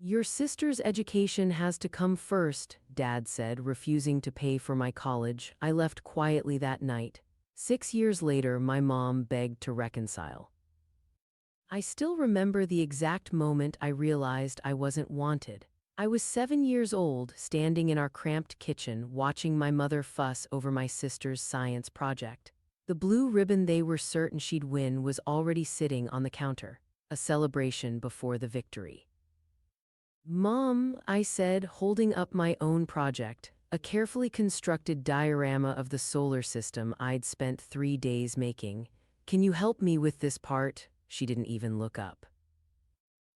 Your sister's education has to come first, Dad said, refusing to pay for my college. I left quietly that night. 6 years later, my mom begged to reconcile. I still remember the exact moment I realized I wasn't wanted. I was 7 years old, standing in our cramped kitchen, watching my mother fuss over my sister's science project. The blue ribbon they were certain she'd win was already sitting on the counter, a celebration before the victory. "Mom," I said, holding up my own project, a carefully constructed diorama of the solar system I'd spent 3 days making. "Can you help me with this part?" She didn't even look up.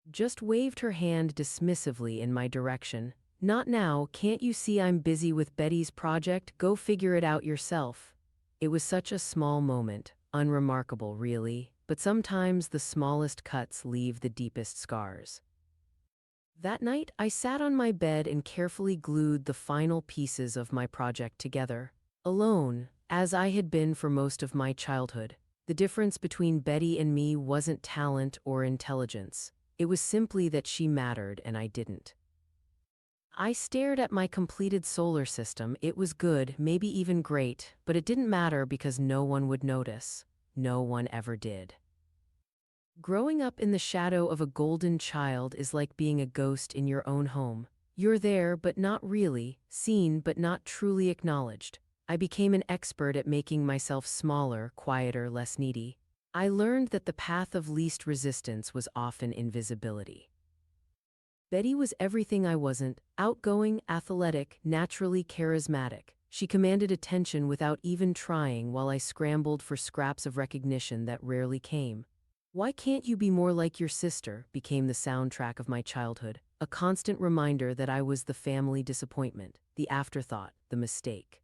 Just waved her hand dismissively in my direction. "Not now, can't you see I'm busy with Betty's project? Go figure it out yourself." It was such a small moment, unremarkable really, but sometimes the smallest cuts leave the deepest scars. That night, I sat on my bed and carefully glued the final pieces of my project together, alone, as I had been for most of my childhood. The difference between Betty and me wasn't talent or intelligence. It was simply that she mattered and I didn't. I stared at my completed solar system. It was good, maybe even great, but it didn't matter because no one would notice. No one ever did. Growing up in the shadow of a golden child is like being a ghost in your own home. You're there, but not really, seen, but not truly acknowledged. I became an expert at making myself smaller, quieter, less needy. I learned that the path of least resistance was often invisibility. Betty was everything I wasn't: outgoing, athletic, naturally charismatic. She commanded attention without even trying while I scrambled for scraps of recognition that rarely came. "Why can't you be more like your sister?" became the soundtrack of my childhood, a constant reminder that I was the family disappointment, the afterthought, the mistake.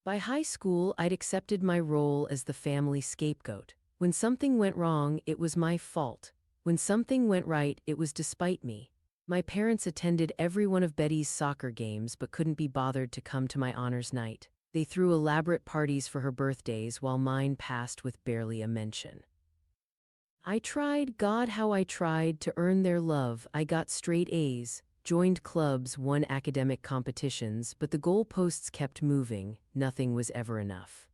By high school, I'd accepted my role as the family scapegoat. When something went wrong, it was my fault. When something went right, it was despite me. My parents attended every one of Betty's soccer games but couldn't be bothered to come to my honors night. They threw elaborate parties for her birthdays while mine passed with barely a mention. I tried, God how I tried, to earn their love. I got straight A's, joined clubs, won academic competitions, but the goalposts kept moving. Nothing was ever enough.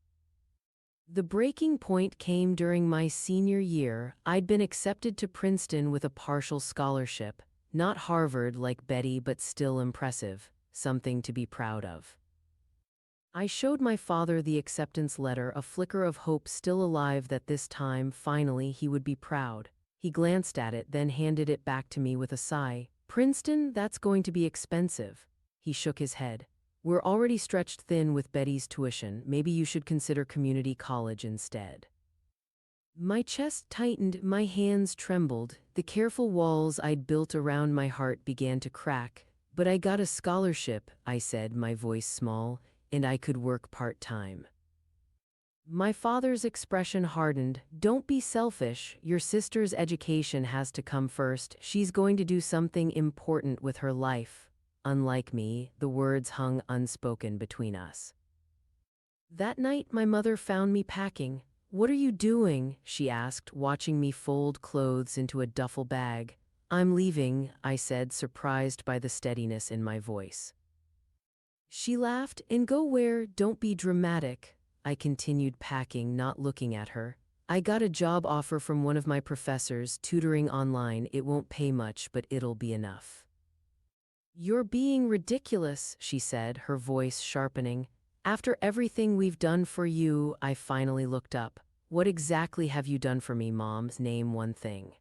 The breaking point came during my senior year. I'd been accepted to Princeton with a partial scholarship, not Harvard like Betty, but still impressive, something to be proud of. I showed my father the acceptance letter, a flicker of hope still alive that this time, finally, he would be proud. He glanced at it, then handed it back to me with a sigh. "Princeton, that's going to be expensive." He shook his head. "We're already stretched thin with Betty's tuition. Maybe you should consider community college instead." My chest tightened, my hands trembled. The careful walls I'd built around my heart began to crack. "But I got a scholarship," I said, my voice small, "and I could work part-time." My father's expression hardened. "Don't be selfish. Your sister's education has to come first. She's going to do something important with her life. Unlike me." The words hung unspoken between us. That night, my mother found me packing. "What are you doing?" she asked, watching me fold clothes into a duffel bag. "I'm leaving," I said, surprised by the steadiness in my voice. She laughed. "And go where? Don't be dramatic." I continued packing, not looking at her. "I got a job offer from one of my professors, tutoring online. It won't pay much, but it'll be enough." "You're being ridiculous," she said, her voice sharpening. "After everything we've done for you." I finally looked up. "What exactly have you done for me, Mom? Name one thing."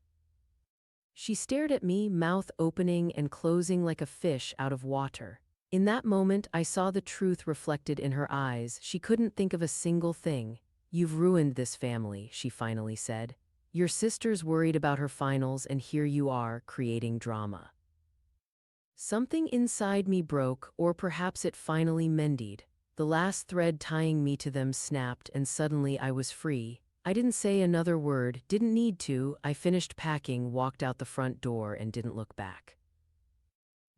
She stared at me, mouth opening and closing like a fish out of water. In that moment, I saw the truth reflected in her eyes. She couldn't think of a single thing. "You've ruined this family," she finally said. "Your sister's worried about her finals, and here you are, creating drama." Something inside me broke, or perhaps it finally mended. The last thread tying me to them snapped, and suddenly I was free. I didn't say another word, didn't need to. I finished packing, walked out the front door, and didn't look back.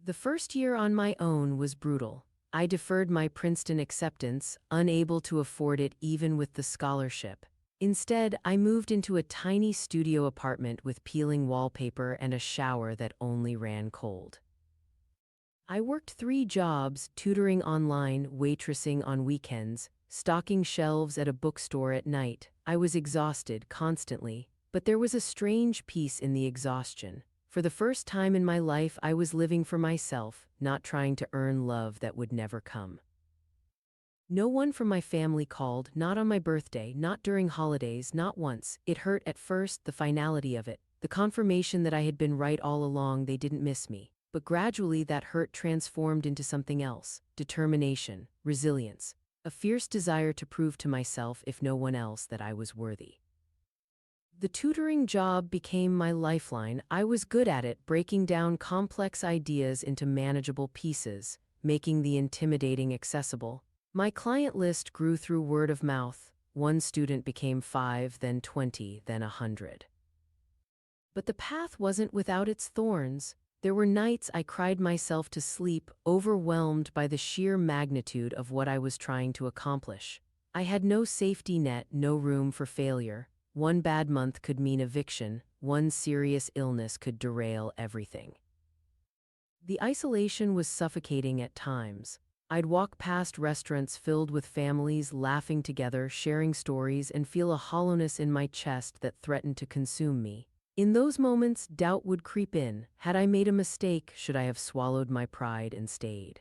The first year on my own was brutal. I deferred my Princeton acceptance, unable to afford it even with the scholarship. Instead, I moved into a tiny studio apartment with peeling wallpaper and a shower that only ran cold. I worked 3 jobs, tutoring online, waitressing on weekends, stocking shelves at a bookstore at night. I was exhausted constantly, but there was a strange peace in the exhaustion. For the first time in my life, I was living for myself, not trying to earn love that would never come. No one from my family called, not on my birthday, not during holidays, not once. It hurt at first, the finality of it, the confirmation that I had been right all along, they didn't miss me. But gradually that hurt transformed into something else: determination, resilience, a fierce desire to prove to myself, if no one else, that I was worthy. The tutoring job became my lifeline. I was good at it, breaking down complex ideas into manageable pieces, making the intimidating accessible. My client list grew through word of mouth. One student became 5, then 20, then 100. But the path wasn't without its thorns. There were nights I cried myself to sleep, overwhelmed by the sheer magnitude of what I was trying to accomplish. I had no safety net, no room for failure. One bad month could mean eviction, one serious illness could derail everything. The isolation was suffocating at times. I'd walk past restaurants filled with families laughing together, sharing stories, and feel a hollowness in my chest that threatened to consume me. In those moments, doubt would creep in. Had I made a mistake? Should I have swallowed my pride and stayed?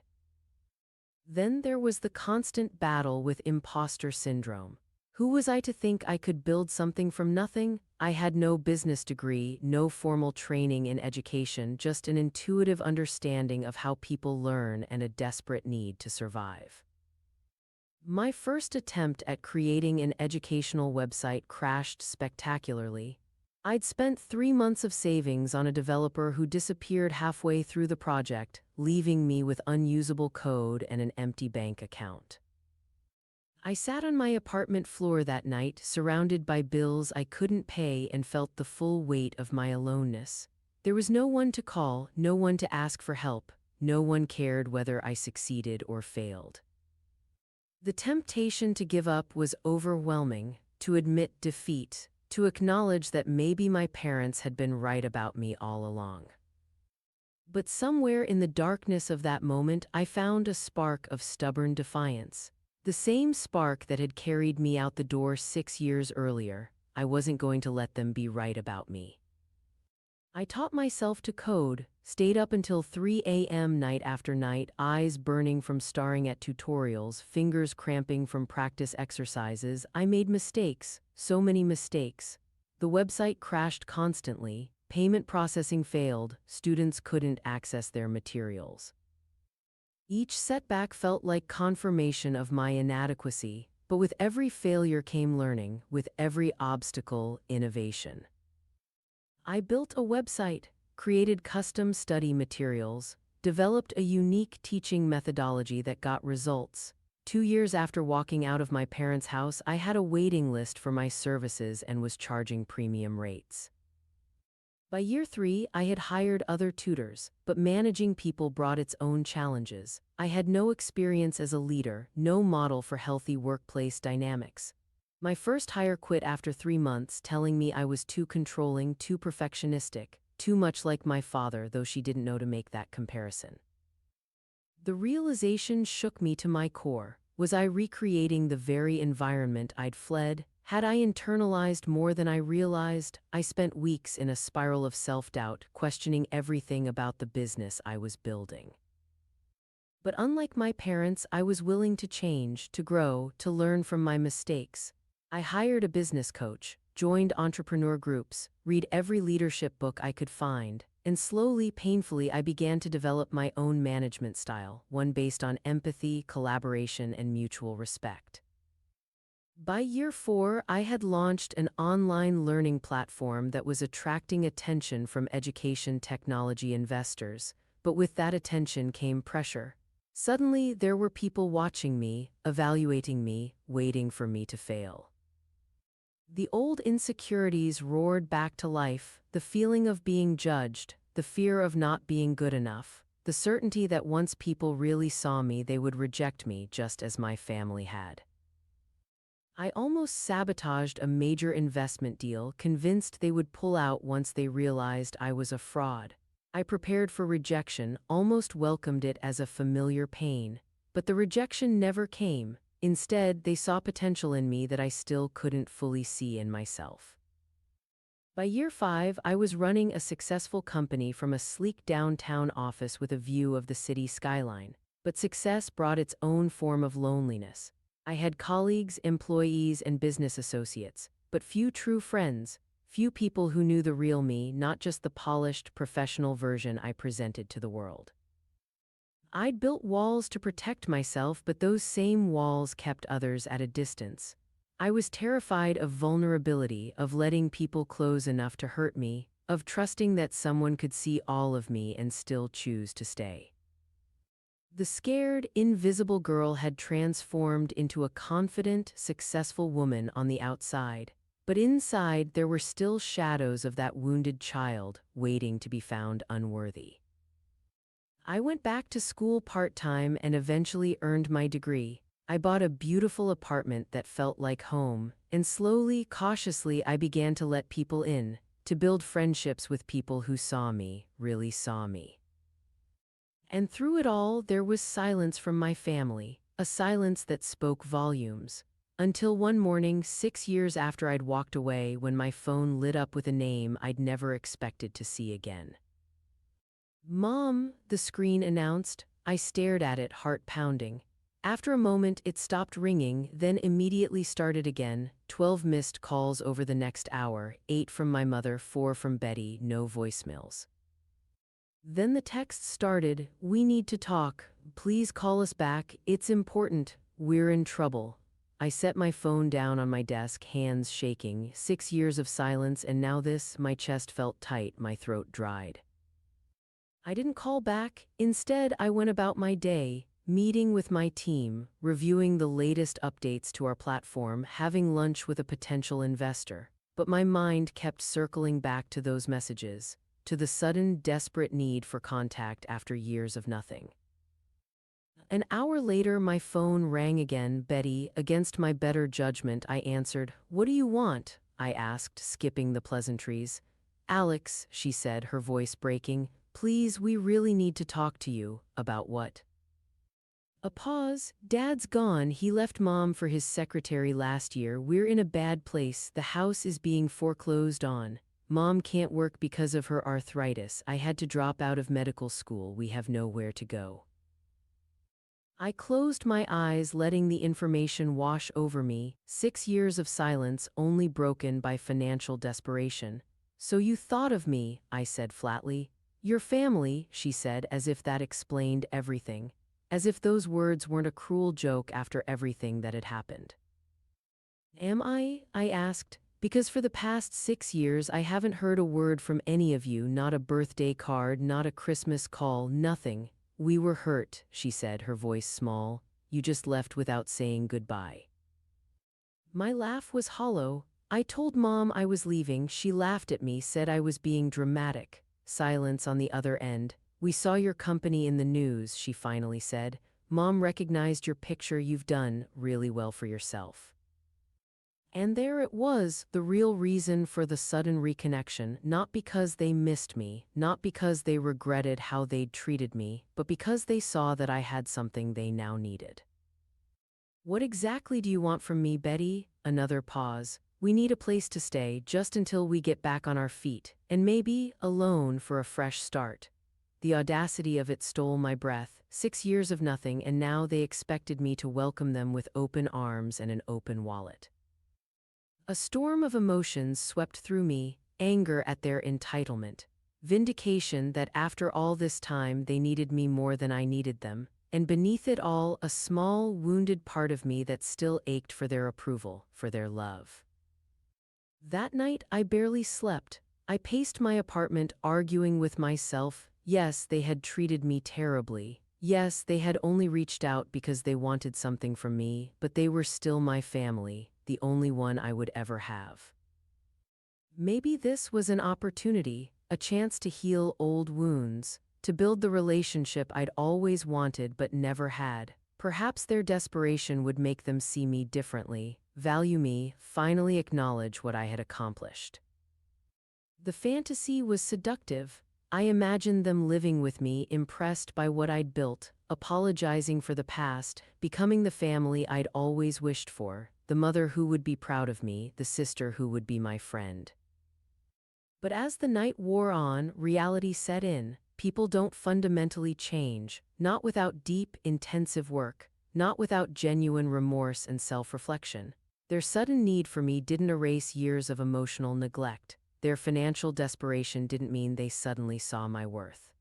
Then there was the constant battle with imposter syndrome. Who was I to think I could build something from nothing? I had no business degree, no formal training in education, just an intuitive understanding of how people learn and a desperate need to survive. My first attempt at creating an educational website crashed spectacularly. I'd spent 3 months of savings on a developer who disappeared halfway through the project, leaving me with unusable code and an empty bank account. I sat on my apartment floor that night, surrounded by bills I couldn't pay, and felt the full weight of my aloneness. There was no one to call, no one to ask for help, no one cared whether I succeeded or failed. The temptation to give up was overwhelming, to admit defeat, to acknowledge that maybe my parents had been right about me all along. But somewhere in the darkness of that moment, I found a spark of stubborn defiance. The same spark that had carried me out the door 6 years earlier. I wasn't going to let them be right about me. I taught myself to code, stayed up until 3 a.m. night after night, eyes burning from staring at tutorials, fingers cramping from practice exercises. I made mistakes, so many mistakes. The website crashed constantly, payment processing failed, students couldn't access their materials. Each setback felt like confirmation of my inadequacy, but with every failure came learning, with every obstacle, innovation. I built a website, created custom study materials, developed a unique teaching methodology that got results. 2 years after walking out of my parents' house, I had a waiting list for my services and was charging premium rates. By year 3, I had hired other tutors, but managing people brought its own challenges. I had no experience as a leader, no model for healthy workplace dynamics. My first hire quit after 3 months, telling me I was too controlling, too perfectionistic, too much like my father, though she didn't know to make that comparison. The realization shook me to my core. Was I recreating the very environment I'd fled? Had I internalized more than I realized? I spent weeks in a spiral of self-doubt, questioning everything about the business I was building. But unlike my parents, I was willing to change, to grow, to learn from my mistakes. I hired a business coach, joined entrepreneur groups, read every leadership book I could find, and slowly, painfully, I began to develop my own management style, one based on empathy, collaboration, and mutual respect. By year 4, I had launched an online learning platform that was attracting attention from education technology investors, but with that attention came pressure. Suddenly, there were people watching me, evaluating me, waiting for me to fail. The old insecurities roared back to life, the feeling of being judged, the fear of not being good enough, the certainty that once people really saw me, they would reject me just as my family had. I almost sabotaged a major investment deal, convinced they would pull out once they realized I was a fraud. I prepared for rejection, almost welcomed it as a familiar pain. But the rejection never came. Instead, they saw potential in me that I still couldn't fully see in myself. By year 5, I was running a successful company from a sleek downtown office with a view of the city skyline. But success brought its own form of loneliness. I had colleagues, employees, and business associates, but few true friends, few people who knew the real me, not just the polished, professional version I presented to the world. I'd built walls to protect myself, but those same walls kept others at a distance. I was terrified of vulnerability, of letting people close enough to hurt me, of trusting that someone could see all of me and still choose to stay. The scared, invisible girl had transformed into a confident, successful woman on the outside. But inside, there were still shadows of that wounded child, waiting to be found unworthy. I went back to school part-time and eventually earned my degree. I bought a beautiful apartment that felt like home, and slowly, cautiously, I began to let people in, to build friendships with people who saw me, really saw me. And through it all, there was silence from my family, a silence that spoke volumes. Until one morning, 6 years after I'd walked away, when my phone lit up with a name I'd never expected to see again. "Mom," the screen announced. I stared at it, heart pounding. After a moment, it stopped ringing, then immediately started again. 12 missed calls over the next hour, 8 from my mother, 4 from Betty, no voicemails. Then the text started, "We need to talk. Please call us back. It's important. We're in trouble." I set my phone down on my desk, hands shaking. 6 years of silence, and now this. My chest felt tight, my throat dried. I didn't call back. Instead, I went about my day, meeting with my team, reviewing the latest updates to our platform, having lunch with a potential investor. But my mind kept circling back to those messages, to the sudden, desperate need for contact after years of nothing. An hour later, my phone rang again. "Betty." Against my better judgment, I answered. "What do you want?" I asked, skipping the pleasantries. "Alex," she said, her voice breaking, "please, we really need to talk to you." "About what?" A pause. "Dad's gone. He left Mom for his secretary last year. We're in a bad place. The house is being foreclosed on. Mom can't work because of her arthritis. I had to drop out of medical school. We have nowhere to go." I closed my eyes, letting the information wash over me. 6 years of silence, only broken by financial desperation. "So you thought of me," I said flatly. "Your family," she said, as if that explained everything. As if those words weren't a cruel joke after everything that had happened. "Am I?" I asked. "Because for the past 6 years I haven't heard a word from any of you, not a birthday card, not a Christmas call, nothing." "We were hurt," she said, her voice small. "You just left without saying goodbye." My laugh was hollow. I told Mom I was leaving. She laughed at me, said I was being dramatic. Silence on the other end. "We saw your company in the news," she finally said. "Mom recognized your picture. You've done really well for yourself." And there it was, the real reason for the sudden reconnection, not because they missed me, not because they regretted how they'd treated me, but because they saw that I had something they now needed. "What exactly do you want from me, Betty?" Another pause. "We need a place to stay, just until we get back on our feet, and maybe a loan for a fresh start." The audacity of it stole my breath. 6 years of nothing, and now they expected me to welcome them with open arms and an open wallet. A storm of emotions swept through me, anger at their entitlement, vindication that after all this time they needed me more than I needed them, and beneath it all a small, wounded part of me that still ached for their approval, for their love. That night I barely slept. I paced my apartment, arguing with myself. Yes, they had treated me terribly. Yes, they had only reached out because they wanted something from me, but they were still my family, the only one I would ever have. Maybe this was an opportunity, a chance to heal old wounds, to build the relationship I'd always wanted but never had. Perhaps their desperation would make them see me differently, value me, finally acknowledge what I had accomplished. The fantasy was seductive. I imagined them living with me, impressed by what I'd built, apologizing for the past, becoming the family I'd always wished for, the mother who would be proud of me, the sister who would be my friend. But as the night wore on, reality set in. People don't fundamentally change, not without deep, intensive work, not without genuine remorse and self-reflection. Their sudden need for me didn't erase years of emotional neglect. Their financial desperation didn't mean they suddenly saw my worth.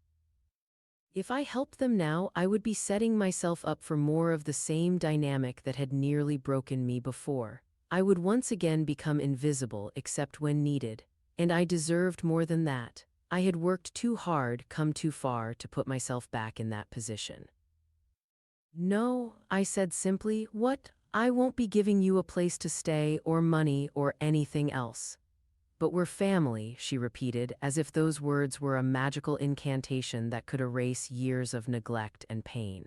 If I helped them now, I would be setting myself up for more of the same dynamic that had nearly broken me before. I would once again become invisible except when needed, and I deserved more than that. I had worked too hard, come too far to put myself back in that position. No, I said simply, what? I won't be giving you a place to stay or money or anything else. But we're family, she repeated, as if those words were a magical incantation that could erase years of neglect and pain.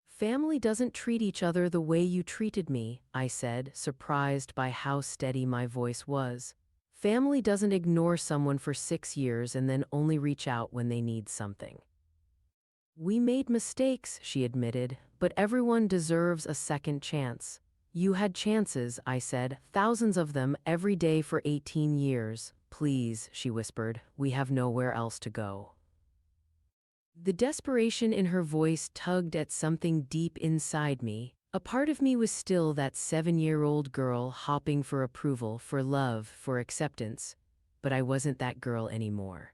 Family doesn't treat each other the way you treated me, I said, surprised by how steady my voice was. Family doesn't ignore someone for 6 years and then only reach out when they need something. We made mistakes, she admitted, but everyone deserves a second chance. You had chances, I said, thousands of them every day for 18 years. Please, she whispered, we have nowhere else to go. The desperation in her voice tugged at something deep inside me. A part of me was still that 7-year-old girl hopping for approval, for love, for acceptance, but I wasn't that girl anymore.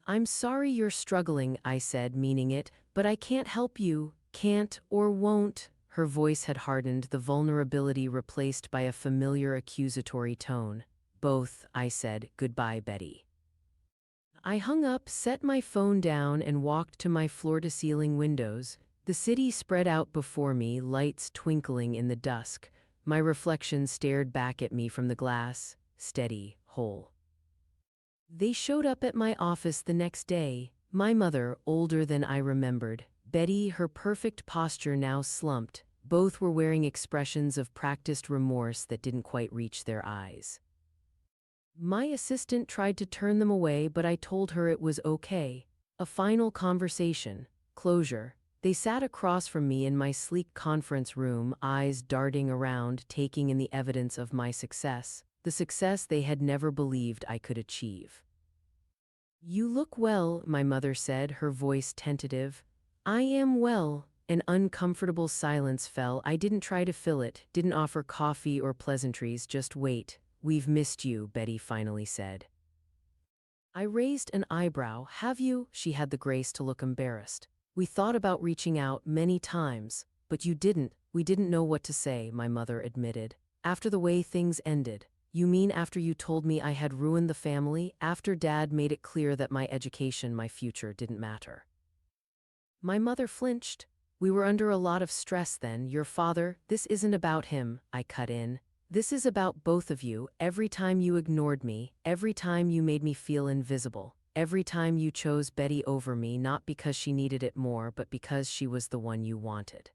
I'm sorry you're struggling, I said, meaning it, but I can't help you, can't or won't. Her voice had hardened, the vulnerability replaced by a familiar accusatory tone. Both, I said, goodbye, Betty. I hung up, set my phone down, and walked to my floor-to-ceiling windows. The city spread out before me, lights twinkling in the dusk. My reflection stared back at me from the glass, steady, whole. They showed up at my office the next day. My mother, older than I remembered. Betty, her perfect posture now slumped. Both were wearing expressions of practiced remorse that didn't quite reach their eyes. My assistant tried to turn them away, but I told her it was okay. A final conversation. Closure. They sat across from me in my sleek conference room, eyes darting around, taking in the evidence of my success, the success they had never believed I could achieve. You look well, my mother said, her voice tentative. I am well. An uncomfortable silence fell. I didn't try to fill it, didn't offer coffee or pleasantries, just wait. We've missed you, Betty finally said. I raised an eyebrow. Have you? She had the grace to look embarrassed. We thought about reaching out many times, but you didn't. We didn't know what to say, my mother admitted. After the way things ended. You mean after you told me I had ruined the family, after Dad made it clear that my education, my future didn't matter? My mother flinched. We were under a lot of stress then. Your father, this isn't about him, I cut in. This is about both of you. Every time you ignored me, every time you made me feel invisible, every time you chose Betty over me, not because she needed it more, but because she was the one you wanted.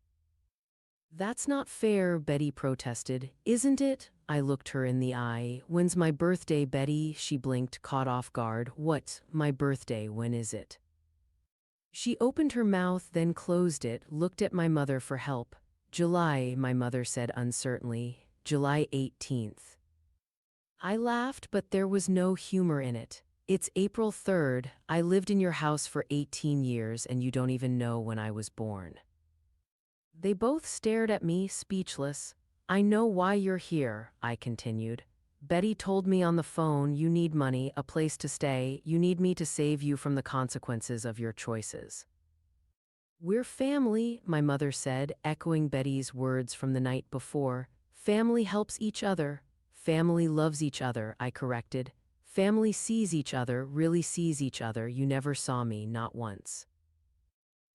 That's not fair, Betty protested. Isn't it? I looked her in the eye. When's my birthday, Betty? She blinked, caught off guard. What? My birthday, when is it? She opened her mouth, then closed it, looked at my mother for help. July, my mother said uncertainly. July 18th. I laughed, but there was no humor in it. It's April 3rd. I lived in your house for 18 years and you don't even know when I was born. They both stared at me, speechless. I know why you're here, I continued. Betty told me on the phone you need money, a place to stay, you need me to save you from the consequences of your choices. We're family, my mother said, echoing Betty's words from the night before. Family helps each other. Family loves each other, I corrected. Family sees each other, really sees each other. You never saw me, not once.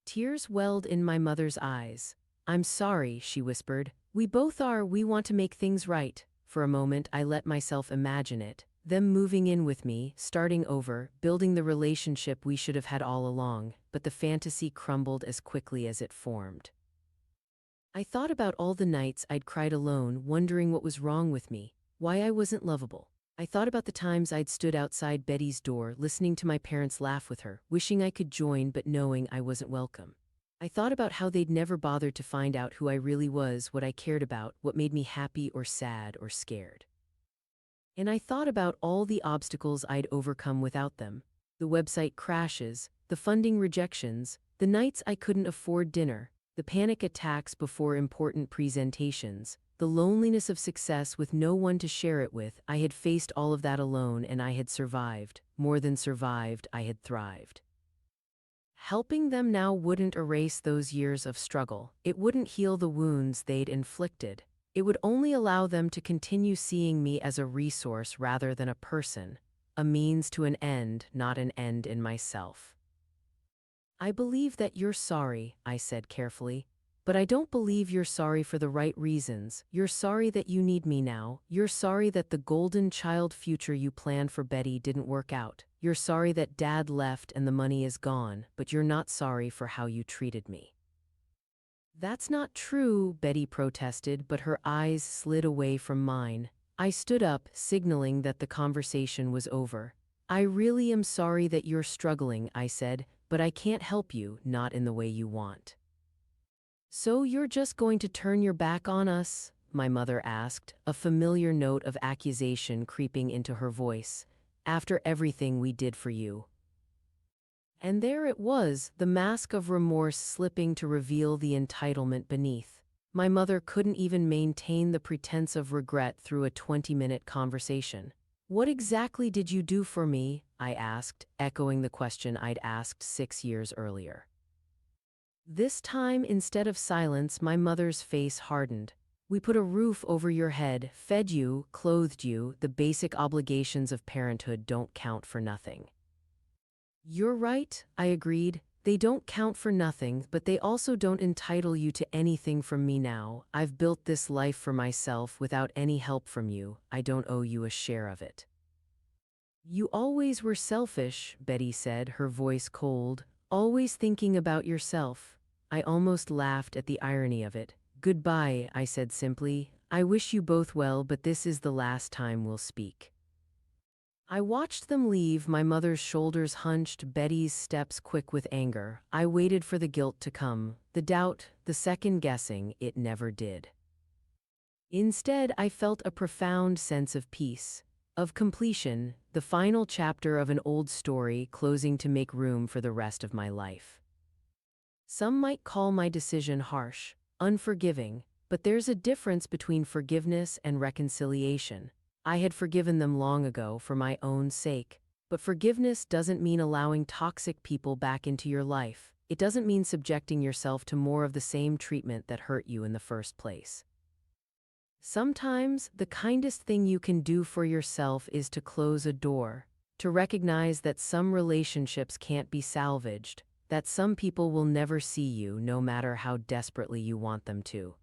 Tears welled in my mother's eyes. I'm sorry, she whispered. We both are. We want to make things right. For a moment, I let myself imagine it. Them moving in with me, starting over, building the relationship we should have had all along, but the fantasy crumbled as quickly as it formed. I thought about all the nights I'd cried alone, wondering what was wrong with me, why I wasn't lovable. I thought about the times I'd stood outside Betty's door, listening to my parents laugh with her, wishing I could join but knowing I wasn't welcome. I thought about how they'd never bothered to find out who I really was, what I cared about, what made me happy or sad or scared. And I thought about all the obstacles I'd overcome without them. The website crashes, the funding rejections, the nights I couldn't afford dinner, the panic attacks before important presentations, the loneliness of success with no one to share it with. I had faced all of that alone and I had survived. More than survived, I had thrived. Helping them now wouldn't erase those years of struggle. It wouldn't heal the wounds they'd inflicted. It would only allow them to continue seeing me as a resource rather than a person, a means to an end, not an end in myself. I believe that you're sorry, I said carefully, but I don't believe you're sorry for the right reasons. You're sorry that you need me now. You're sorry that the golden child future you planned for Betty didn't work out. You're sorry that Dad left and the money is gone, but you're not sorry for how you treated me. That's not true, Betty protested, but her eyes slid away from mine. I stood up, signaling that the conversation was over. I really am sorry that you're struggling, I said, but I can't help you, not in the way you want. So you're just going to turn your back on us? My mother asked, a familiar note of accusation creeping into her voice. After everything we did for you. And there it was, the mask of remorse slipping to reveal the entitlement beneath. My mother couldn't even maintain the pretense of regret through a 20-minute conversation. What exactly did you do for me? I asked, echoing the question I'd asked 6 years earlier. This time, instead of silence, my mother's face hardened. We put a roof over your head, fed you, clothed you. The basic obligations of parenthood don't count for nothing. You're right, I agreed. They don't count for nothing, but they also don't entitle you to anything from me now. I've built this life for myself without any help from you. I don't owe you a share of it. You always were selfish, Betty said, her voice cold, always thinking about yourself. I almost laughed at the irony of it. Goodbye, I said simply. I wish you both well, but this is the last time we'll speak. I watched them leave, my mother's shoulders hunched, Betty's steps quick with anger. I waited for the guilt to come, the doubt, the second guessing. It never did. Instead, I felt a profound sense of peace, of completion, the final chapter of an old story closing to make room for the rest of my life. Some might call my decision harsh, unforgiving, but there's a difference between forgiveness and reconciliation. I had forgiven them long ago for my own sake, but forgiveness doesn't mean allowing toxic people back into your life. It doesn't mean subjecting yourself to more of the same treatment that hurt you in the first place. Sometimes, the kindest thing you can do for yourself is to close a door, to recognize that some relationships can't be salvaged, that some people will never see you no matter how desperately you want them to.